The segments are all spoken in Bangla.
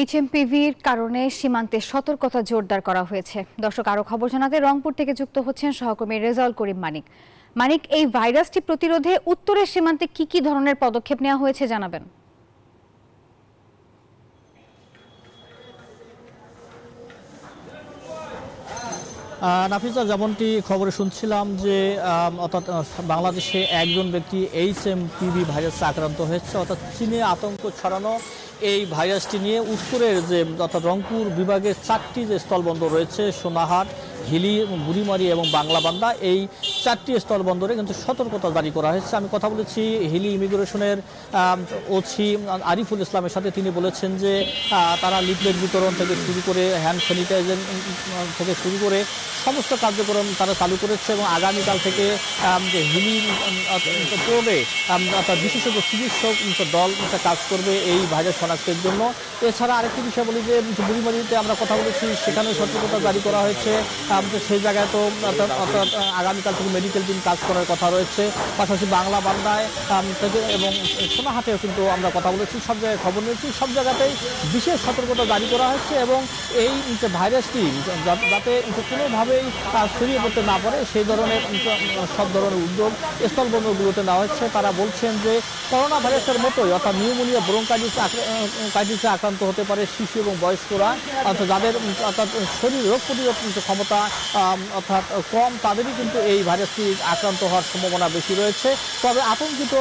এইচএমপিভির কারণে সীমান্তে সতর্কতা জোরদার করা হয়েছে। দর্শক, আরো খবর জানাতে রংপুর থেকে যুক্ত হচ্ছেন সহকর্মী রেজাউল করিম মানিক। মানিক, এই ভাইরাসটি প্রতিরোধে উত্তরের সীমান্তে কি ধরনের পদক্ষেপ নেওয়া হয়েছে জানাবেন? নাফিসা, যেমনটি খবরে শুনছিলাম যে অর্থাৎ বাংলাদেশে একজন ব্যক্তি এইচএমপিভি ভাইরাসে আক্রান্ত হয়েছে, অর্থাৎ চীনে আতঙ্ক ছড়ানো এই ভাইরাসটি নিয়ে উত্তরের যে অর্থাৎ রংপুর বিভাগের 4টি যে স্থলবন্দর রয়েছে, সোনাহাট, হিলি, বুড়িমারি এবং বাংলাবান্ধা, এই 4টি স্থলবন্দরে কিন্তু সতর্কতা জারি করা হয়েছে। আমি কথা বলেছি হিলি ইমিগ্রেশনের ওসি আরিফুল ইসলামের সাথে। তিনি বলেছেন যে তারা লিফলেট বিতরণ থেকে শুরু করে হ্যান্ড স্যানিটাইজার থেকে শুরু করে সমস্ত কার্যক্রম তারা চালু করেছে এবং আগামীকাল থেকে যে হিলি পোর্টে অর্থাৎ বিশেষজ্ঞ চিকিৎসক দল কাজ করবে এই ভাইরাস শনাক্তের জন্য। এছাড়া আরেকটি বিষয় বলি যে বুড়িমারিতে আমরা কথা বলেছি, সেখানে সতর্কতা জারি করা হয়েছে। সেই জায়গায় তো অর্থাৎ আগামীকাল থেকে মেডিকেল টিম কাজ করার কথা রয়েছে। পাশাপাশি বাংলাবান্ধায় থেকে এবং সোনাহাটেও কিন্তু আমরা কথা বলেছি, সব জায়গায় খবর নিয়েছি, সব জায়গাতেই বিশেষ সতর্কতা জারি করা হয়েছে এবং এই ভাইরাসটি যাতে কোনোভাবেই ছড়িয়ে পড়তে না পারে সেই ধরনের সব ধরনের উদ্যোগ স্থলবন্দরগুলোতে নেওয়া হচ্ছে। তারা বলছেন যে করোনা ভাইরাসের মতোই অর্থাৎ নিউমোনিয়া, ব্রঙ্কাইটিসে আক্রান্ত হতে পারে শিশু এবং বয়স্করা, অর্থাৎ যাদের অর্থাৎ শরীর রোগ প্রতিরোধ ক্ষমতা অর্থাৎ কম, তাদেরই কিন্তু এই ভাইরাসটি আক্রান্ত হওয়ার সম্ভাবনা বেশি রয়েছে। তবে আতঙ্কিত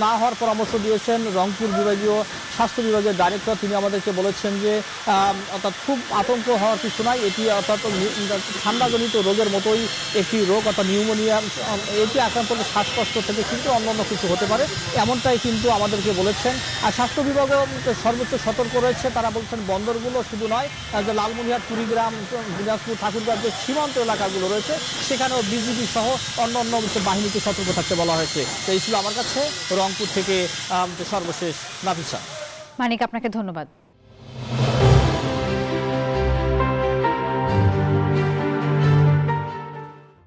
না হওয়ার পরামর্শ দিয়েছেন রংপুর বিভাগীয় স্বাস্থ্য বিভাগের ডাইরেক্টর। তিনি আমাদেরকে বলেছেন যে অর্থাৎ খুব আতঙ্ক হওয়ার কিছু নাই, এটি অর্থাৎ ঠান্ডাজনিত রোগের মতোই একটি রোগ, অর্থাৎ নিউমোনিয়া। এটি আক্রান্ত হলে শ্বাসকষ্ট থেকে কিন্তু অন্যান্য কিছু হতে পারে, এমনটাই কিন্তু আমাদেরকে বলেছেন। আর স্বাস্থ্য বিভাগও সর্বোচ্চ সতর্ক রয়েছে। তারা বলছেন বন্দরগুলো শুধু নয়, যে লালমনিরহাট, কুড়িগ্রাম, দিনাজপুর, ঠাকুরগাঁও যে সীমান্ত এলাকাগুলো রয়েছে সেখানেও বিজিবি সহ অন্য বাহিনীকে সতর্ক থাকতে বলা হয়েছে। তো এই ছিল আমার কাছে রংপুর থেকে সর্বশেষ। নাফিসা। মানিক, আপনাকে ধন্যবাদ।